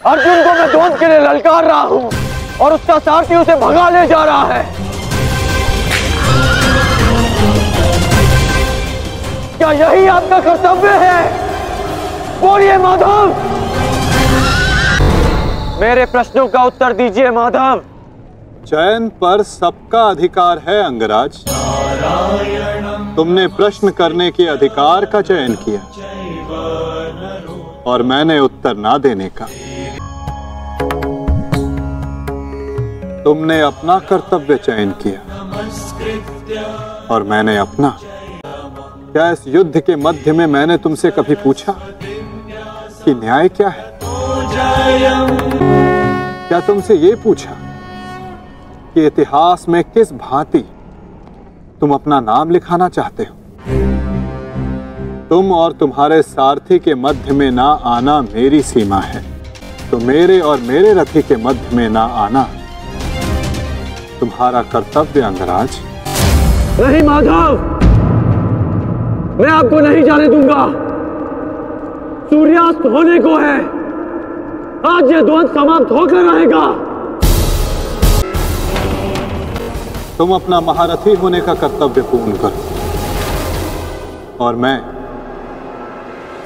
अर्जुन को मैं द्वंद के लिए ललकार रहा हूं और उसका सारथी उसे भगा ले जा रहा है। क्या यही आपका कर्तव्य है? बोलिए माधव, मेरे प्रश्नों का उत्तर दीजिए माधव। चयन पर सबका अधिकार है अंगराज। तुमने प्रश्न करने के अधिकार का चयन किया और मैंने उत्तर ना देने का। तुमने अपना कर्तव्य चयन किया और मैंने अपना। क्या इस युद्ध के मध्य में मैंने तुमसे कभी पूछा कि न्याय क्या है? क्या तुमसे ये पूछा कि इतिहास में किस भांति तुम अपना नाम लिखाना चाहते हो? तुम और तुम्हारे सारथी के मध्य में ना आना मेरी सीमा है, तो मेरे और मेरे रथी के मध्य में ना आना तुम्हारा कर्तव्य अंगराज। नहीं माधव, मैं आपको नहीं जाने दूंगा। सूर्यास्त होने को है, आज ये द्वंद समाप्त होकर रहेगा। तुम अपना महारथी होने का कर्तव्य पूर्ण करो और मैं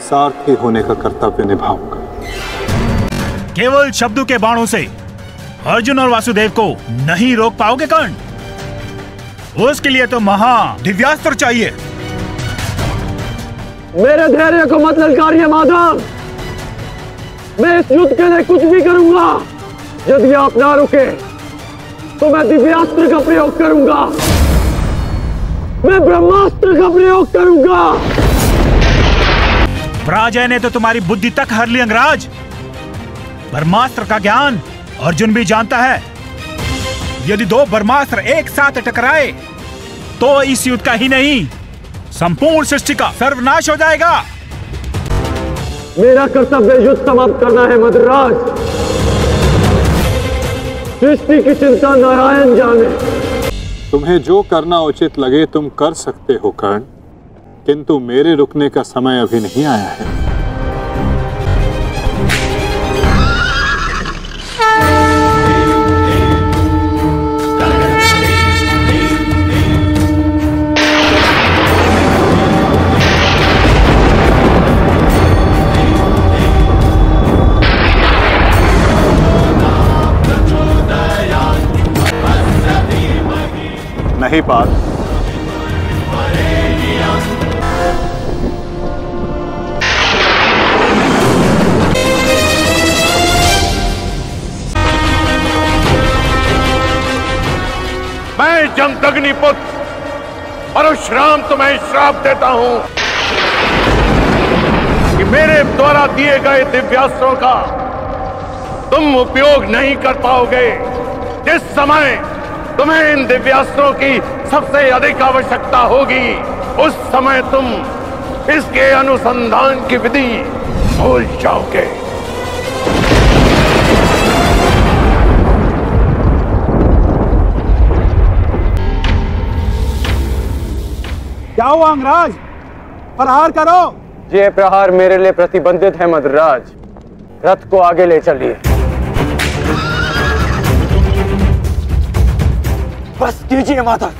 सारथी होने का कर्तव्य निभाऊंगा। केवल शब्दों के बाणों से अर्जुन और वासुदेव को नहीं रोक पाओगे कर्ण। उसके लिए तो महा दिव्यास्त्र चाहिए। मेरे धैर्य को मत ललकारिए माधव, मैं इस युद्ध के लिए कुछ भी करूंगा। यदि आप ना रुके तो मैं दिव्यास्त्र का प्रयोग करूंगा, मैं ब्रह्मास्त्र का प्रयोग करूंगा। पराजय ने तो तुम्हारी बुद्धि तक हर ली अंगराज। ब्रह्मास्त्र का ज्ञान अर्जुन भी जानता है। यदि दो ब्रह्मास्त्र एक साथ टकराए तो इस युद्ध का ही नहीं, संपूर्ण सृष्टि का सर्वनाश हो जाएगा। मेरा कर्तव्य युद्ध समाप्त करना है मद्राज। सृष्टि की चिंता नारायण जाने। तुम्हें जो करना उचित लगे तुम कर सकते हो कर्ण, किंतु मेरे रुकने का समय अभी नहीं आया है। नहीं पार्थ, मैं जमदग्नि पुत्र परशुराम तुम्हें श्राप देता हूं कि मेरे द्वारा दिए गए दिव्यास्त्रों का तुम उपयोग नहीं कर पाओगे। जिस समय तुम्हें इन दिव्यास्त्रों की सबसे अधिक आवश्यकता होगी, उस समय तुम इसके अनुसंधान की विधि भूल जाओगे। क्या हुआ अंगराज? प्रहार करो। ये प्रहार मेरे लिए प्रतिबंधित है मद्राज। रथ को आगे ले चलिए। बस कीजिए माधव,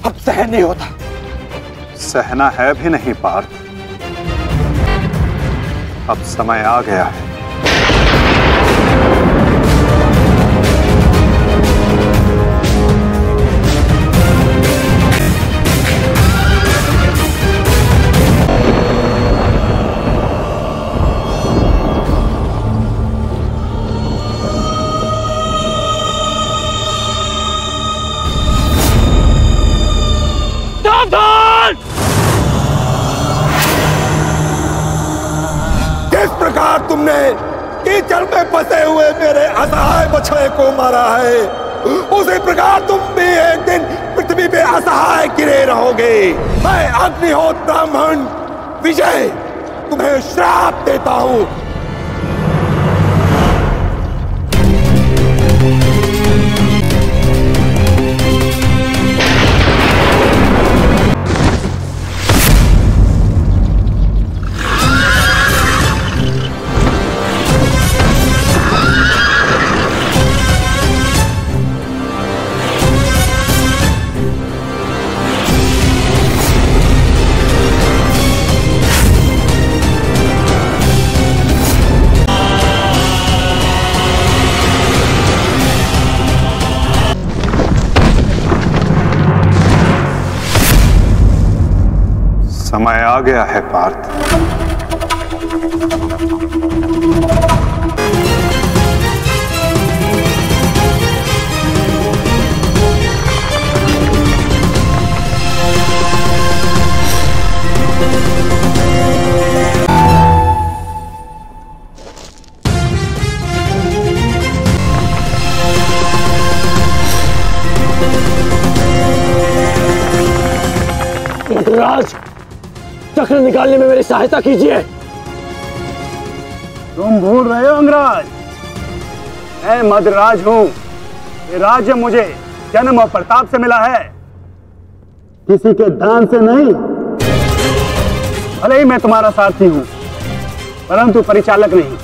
अब सहन नहीं होता। सहना है भी नहीं पार्थ, अब समय आ गया है। किस प्रकार तुमने कीचड़ में फंसे हुए मेरे असहाय बछड़े को मारा है, उसी प्रकार तुम भी एक दिन पृथ्वी पे असहाय गिरे रहोगे। मैं अग्निहोत्र ब्राह्मण विजय तुम्हें श्राप देता हूं। समय आ गया है पार्थ। राज, चक्र निकालने में मेरी सहायता कीजिए। तुम भूल रहे हो अंगराज, मैं मद्राज हूं। ये राज्य मुझे जन्म और प्रताप से मिला है, किसी के दान से नहीं। भले ही मैं तुम्हारा सारथी हूं, परंतु परिचालक नहीं।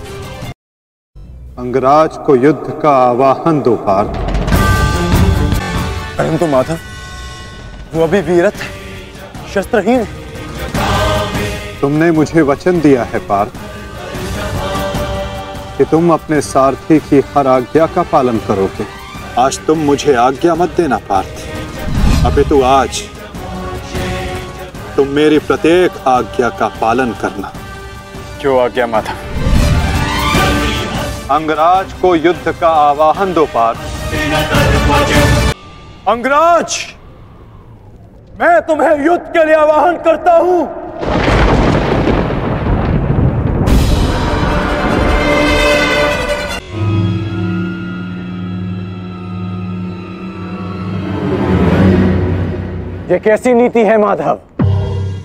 अंगराज को युद्ध का आवाहन दो पार्थ। परंतु माधव, वो अभी वीरत है, शस्त्रहीन। तुमने मुझे वचन दिया है पार्थ कि तुम अपने सारथी की हर आज्ञा का पालन करोगे। आज तुम मुझे आज्ञा मत देना पार्थ, अपितु आज तुम मेरी प्रत्येक आज्ञा का पालन करना। क्यों आज्ञा माधव? अंगराज को युद्ध का आवाहन दो पार्थ। अंगराज, मैं तुम्हें युद्ध के लिए आवाहन करता हूं। ये कैसी नीति है माधव?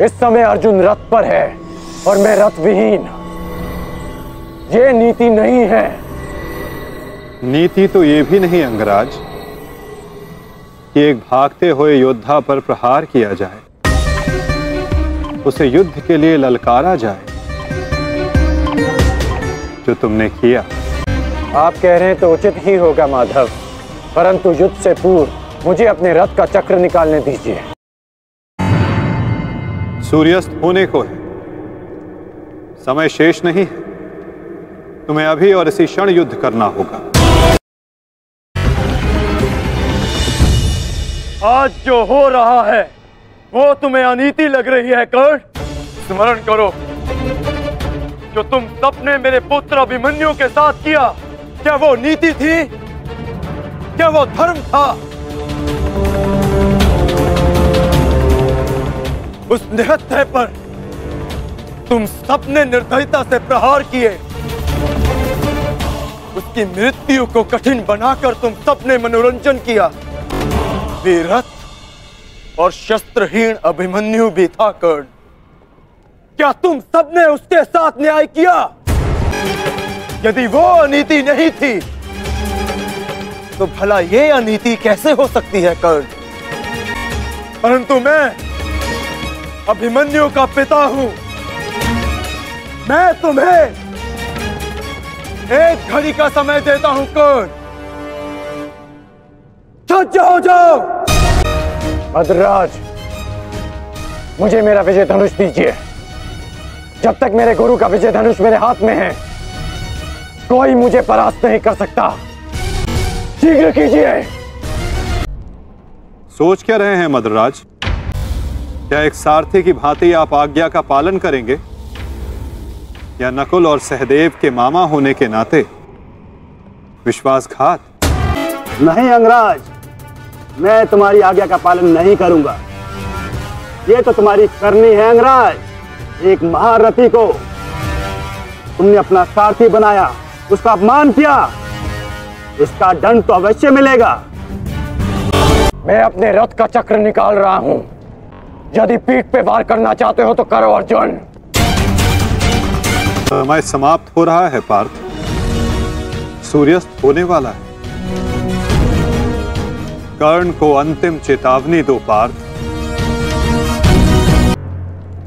इस समय अर्जुन रथ पर है और मैं रथ विहीन। ये नीति नहीं है। नीति तो ये भी नहीं अंगराज कि एक भागते हुए योद्धा पर प्रहार किया जाए, उसे युद्ध के लिए ललकारा जाए, जो तुमने किया। आप कह रहे हैं तो उचित ही होगा माधव, परंतु युद्ध से पूर्व मुझे अपने रथ का चक्र निकालने दीजिए। सूर्यास्त होने को है, समय शेष नहीं है। तुम्हें अभी और इसी क्षण युद्ध करना होगा। आज जो हो रहा है वो तुम्हें अनीति लग रही है कर्ण? स्मरण करो, जो तुम सबने मेरे पुत्र अभिमन्यु के साथ किया, क्या वो नीति थी? क्या वो धर्म था? उस निहत्थे पर तुम सबने निर्दयता से प्रहार किए। उसकी मृत्यु को कठिन बनाकर तुम सबने मनोरंजन किया। वीरथ और शस्त्रहीन अभिमन्यु भी था कर्ण। क्या तुम सबने उसके साथ न्याय किया? यदि वो अनीति नहीं थी तो भला ये अनीति कैसे हो सकती है कर्ण? परंतु मैं अभिमन्यु का पिता हूं। मैं तुम्हें एक घड़ी का समय देता हूं कर्ण। सज्ज हो जाओ। मद्राज, मुझे मेरा विजय धनुष दीजिए। जब तक मेरे गुरु का विजय धनुष मेरे हाथ में है, कोई मुझे परास्त नहीं कर सकता। शीघ्र कीजिए। सोच क्या रहे हैं मद्राज? क्या एक सारथी की भांति आप आज्ञा का पालन करेंगे, या नकुल और सहदेव के मामा होने के नाते विश्वासघात? नहीं अंगराज, मैं तुम्हारी आज्ञा का पालन नहीं करूंगा। ये तो तुम्हारी करनी है अंगराज। एक महारथी को तुमने अपना सारथी बनाया, उसका अपमान किया, इसका दंड तो अवश्य मिलेगा। मैं अपने रथ का चक्र निकाल रहा हूं। यदि पीठ पे वार करना चाहते हो तो करो अर्जुन। समय समाप्त हो रहा है पार्थ, सूर्यास्त होने वाला है। कर्ण को अंतिम चेतावनी दो पार्थ।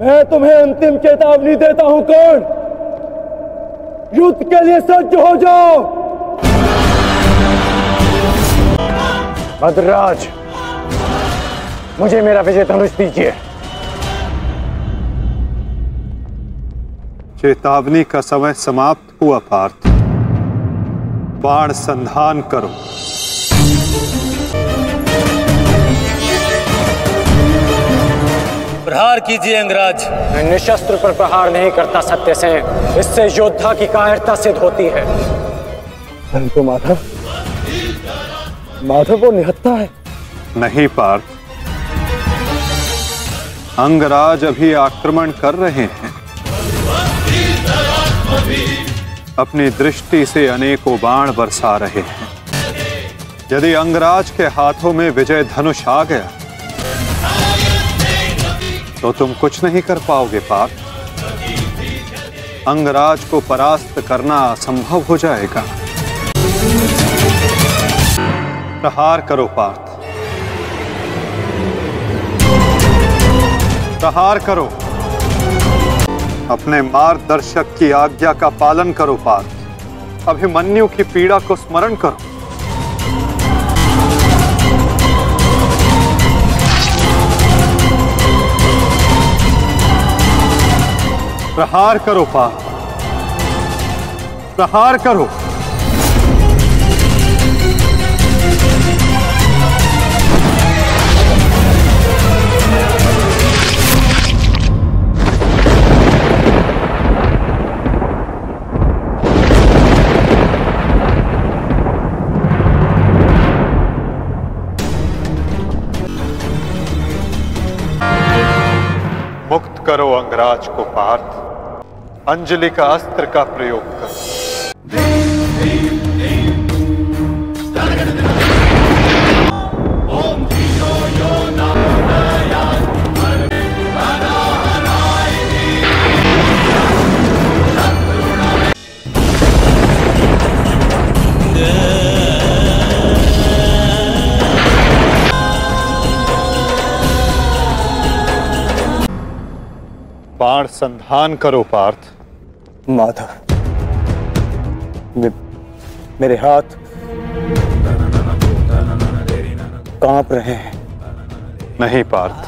मैं तुम्हें अंतिम चेतावनी देता हूं कर्ण। युद्ध के लिए सज्ज हो जाओ। मद्राज, मुझे मेरा विजय धनुष दीजिए। चेतावनी का समय समाप्त हुआ पार्थ। बाण संधान करो। प्रहार कीजिए अंगराज। मैं निशस्त्र पर प्रहार नहीं करता सत्यसेन, इससे योद्धा की कायरता सिद्ध होती है। परंतु माधव वो निहत्था है। नहीं पार्थ, अंगराज अभी आक्रमण कर रहे हैं। अपनी दृष्टि से अनेकों बाण बरसा रहे हैं। यदि अंगराज के हाथों में विजय धनुष आ गया तो तुम कुछ नहीं कर पाओगे पार्थ। अंगराज को परास्त करना असंभव हो जाएगा। प्रहार करो पार्थ, प्रहार करो। अपने मार्गदर्शक की आज्ञा का पालन करो पार्थ। अभिमन्यु की पीड़ा को स्मरण करो। प्रहार करो पार्थ, प्रहार करो। मुक्त करो अंगराज को पार्थ। अंजलि का अस्त्र का प्रयोग करो। बाण संधान करो पार्थ। माधव, मेरे हाथ कांप रहे हैं। नहीं पार्थ,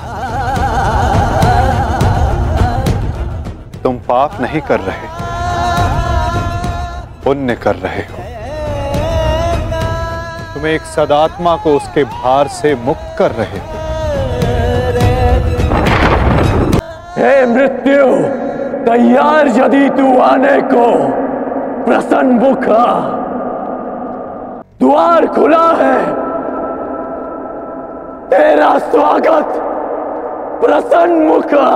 तुम पाप नहीं कर रहे, पुण्य कर रहे हो। तुम एक सदात्मा को उसके भार से मुक्त कर रहे हो। हे मृत्यु, तैयार यदि तू आने को, प्रसन्न मुखा। द्वार खुला है, तेरा स्वागत प्रसन्न मुखा।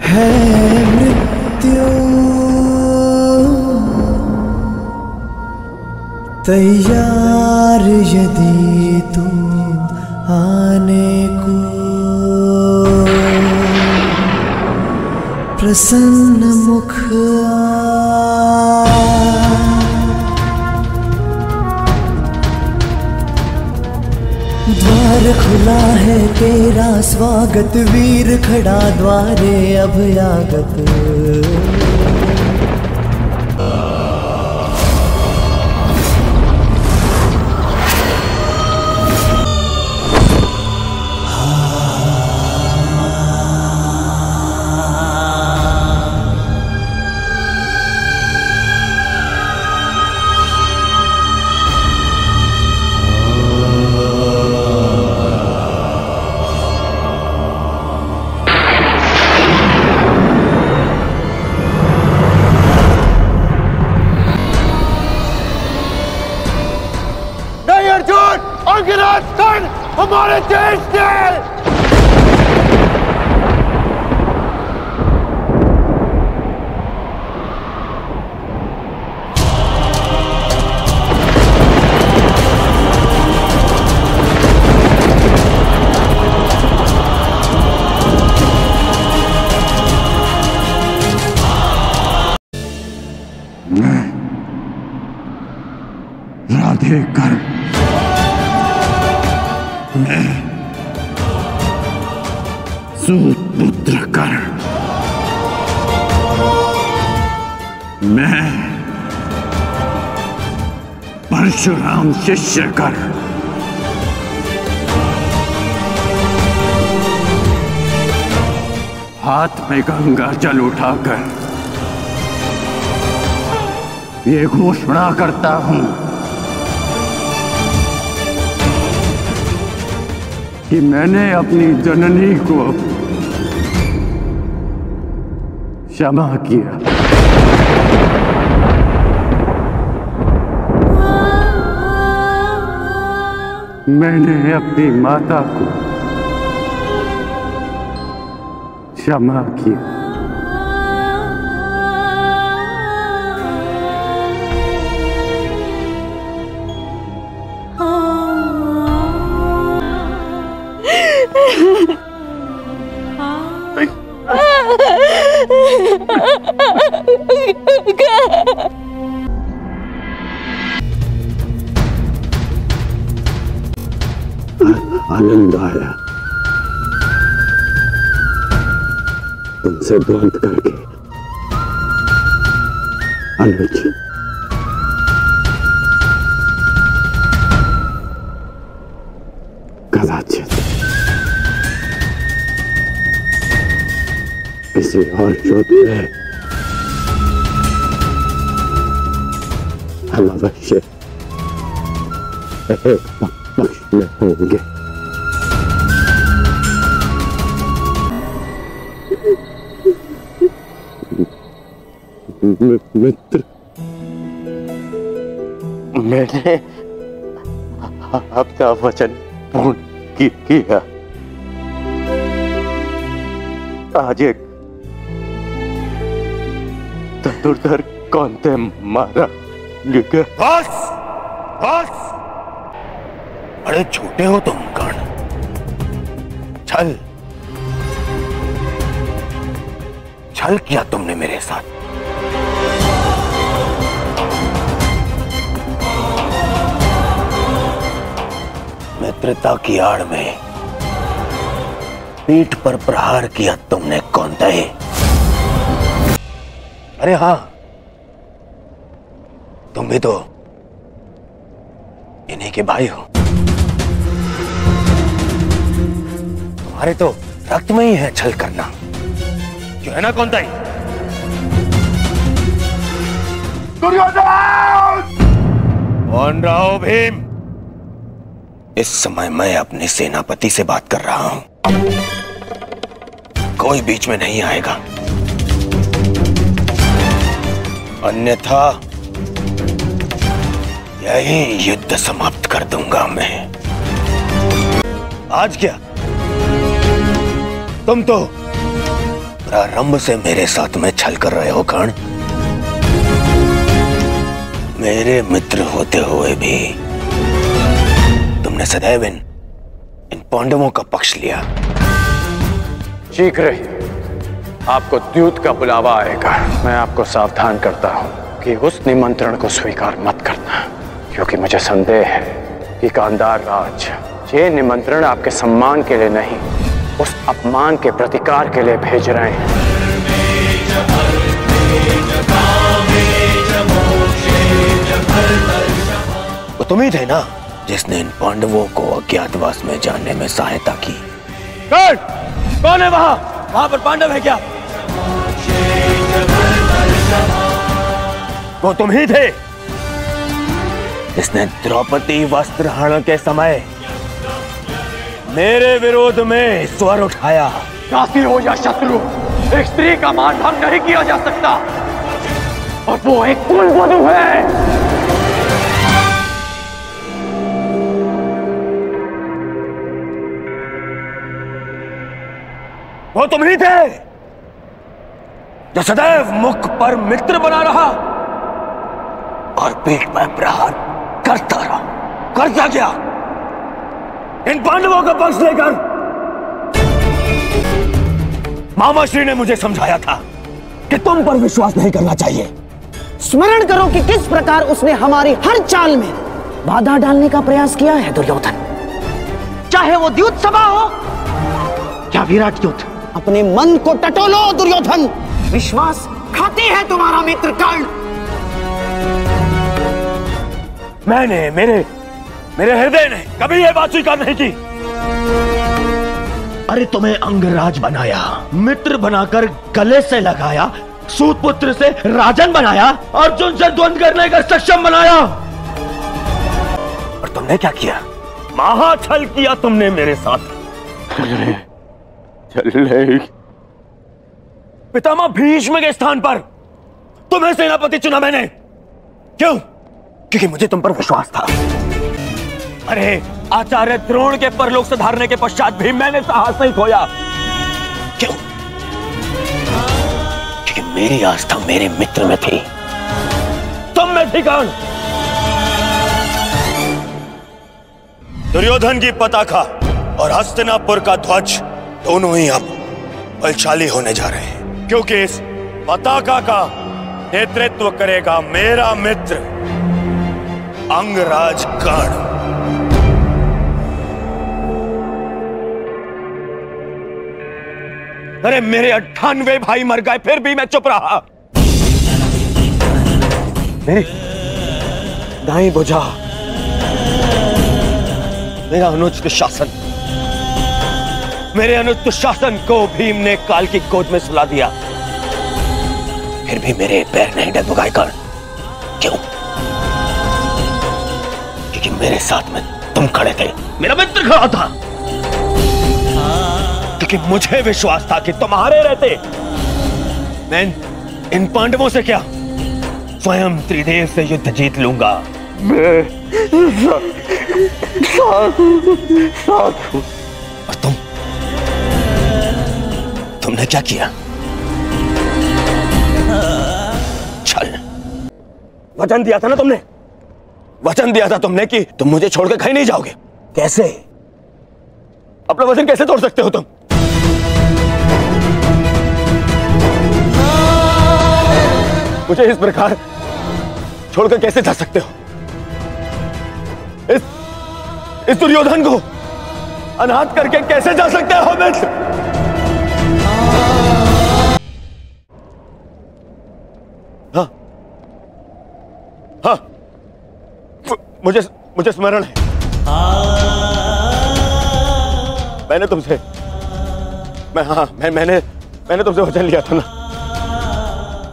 है मृत्यु तैयार यदि तू आने को, प्रसन्न मुख द्वार खुला है, तेरा स्वागत वीर खड़ा द्वारे अभयागत। हमारे देश के राधे कर, मैं सूतपुत्र कर, मैं परशुराम शिष्य कर, हाथ में गंगा जल उठाकर ये घोषणा करता हूं कि मैंने अपनी जननी को क्षमा किया। मैंने अपनी माता को क्षमा किया। आनंद आया तुमसे द्वंद करके। अनुज, कदाचित किसी और युद्ध में हम अवश्य एक पक्ष में होंगे। मित्र, मैंने आपका वचन पूर्ण किया। आज एक धनुर्धर कौनते मारा गया। बस बस, बड़े छोटे हो तुम कर्ण। छल छल किया तुमने मेरे साथ। मित्रता की आड़ में पीठ पर प्रहार किया तुमने कौनते। अरे हाँ, तुम भी तो इन्हीं के भाई हो। तुम्हारे तो रक्त में ही है छल करना, क्यों है ना कौनते? कौन रहा हो भीम? इस समय मैं अपने सेनापति से बात कर रहा हूं, कोई बीच में नहीं आएगा, अन्यथा यही युद्ध समाप्त कर दूंगा मैं। आज क्या, तुम तो प्रारंभ से मेरे साथ में छल कर रहे हो कर्ण। मेरे मित्र होते हुए भी तुमने सदैव इन पांडवों का पक्ष लिया। शीघ्र ही आपको द्यूत का बुलावा आएगा। मैं आपको सावधान करता हूं कि उस निमंत्रण को स्वीकार मत करना, क्योंकि मुझे संदेह है कि गांधार राज ये निमंत्रण आपके सम्मान के लिए नहीं, उस अपमान के प्रतिकार के लिए भेज रहे हैं। वो तुम ही थे ना जिसने इन पांडवों को अज्ञातवास में जाने में सहायता की। कौन है वहां पर पांडव है क्या? वो तुम ही थे जिसने द्रौपदी वस्त्रहरण के समय मेरे विरोध में स्वर उठाया। दासी हो या शत्रु, एक स्त्री का मान भंग नहीं किया जा सकता, और वो एक कुलवधू है। वो तुम ही थे जो सदैव मुख पर मित्र बना रहा और पीठ पर प्रहार करता रहा। करता क्या? इन पांडवों का पक्ष लेकर। मामाश्री ने मुझे समझाया था कि तुम पर विश्वास नहीं करना चाहिए। स्मरण करो कि किस प्रकार उसने हमारी हर चाल में बाधा डालने का प्रयास किया है दुर्योधन। चाहे वो द्यूत सभा हो या विराट युद्ध। अपने मन को टटोलो दुर्योधन, विश्वास खाते है तुम्हारा मित्र कर्ण। मैंने मेरे हृदय ने कभी यह बात स्वीकार नहीं की। अरे तुम्हें अंगराज बनाया, मित्र बनाकर गले से लगाया, सूतपुत्र से राजन बनाया, अर्जुन से द्वंद्व करने का सक्षम बनाया। और तुमने क्या किया? महाछल किया तुमने मेरे साथ। चले। पितामह भीष्म के स्थान पर तुम्हें सेनापति चुना मैंने। क्यों? क्योंकि मुझे तुम पर विश्वास था। अरे आचार्य द्रोण के परलोक से धारने के पश्चात भी मैंने साहस नहीं खोया। क्यों? क्योंकि मेरी आस्था मेरे मित्र में थी, तुम में थी कौन? दुर्योधन की पताका और हस्तिनापुर का ध्वज दोनों ही अब बलशाली होने जा रहे हैं, क्योंकि इस पताका का नेतृत्व करेगा मेरा मित्र अंगराज कर्ण। अरे मेरे 98 भाई मर गए, फिर भी मैं चुप रहा। मेरी दाईं भुजा, मेरा अनुज दुशासन, मेरे अनुज दुशासन को भीम ने काल की गोद में सुला दिया, फिर भी मेरे पैर नहीं डगमगाए कर्ण। क्यों? क्योंकि मेरे साथ में तुम खड़े थे, मेरा मित्र खड़ा था। क्योंकि मुझे विश्वास था कि तुम्हारे रहते मैं इन पांडवों से क्या, स्वयं त्रिदेव से युद्ध जीत लूंगा। मैं और तुमने क्या किया? छल। वचन दिया था ना तुमने, वचन दिया था तुमने कि तुम मुझे छोड़कर कहीं नहीं जाओगे। कैसे? अपना वचन कैसे तोड़ सकते हो तुम? मुझे इस प्रकार छोड़कर कैसे जा सकते हो? इस दुर्योधन को अनाथ करके कैसे जा सकते हो मित्र? हाँ हाँ, मुझे स्मरण है। मैंने तुमसे मैंने तुमसे वचन लिया था ना,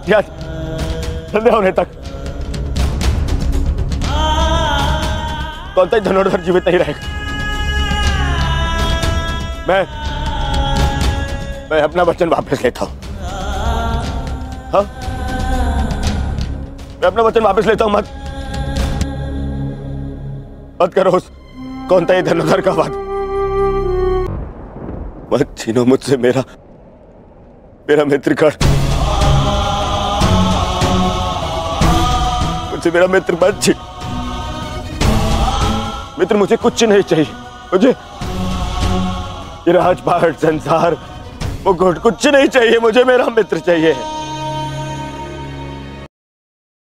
याद? संध्या होने तक कौन सा धनुर्धर जीवित नहीं रहेगा। मैं अपना वचन वापस लेता हूं। हाँ, मैं अपना वचन वापस लेता हूं। मत करो उस कौन सा धनुर्धर का वाद। मत छीनो मुझसे मेरा मित्र कर्ण। मुझसे मेरा मित्र मत छीन। मित्र मुझे कुछ नहीं चाहिए। मुझे ये राजपाट, संसार, मुकुट कुछ नहीं चाहिए। मुझे मेरा मित्र चाहिए।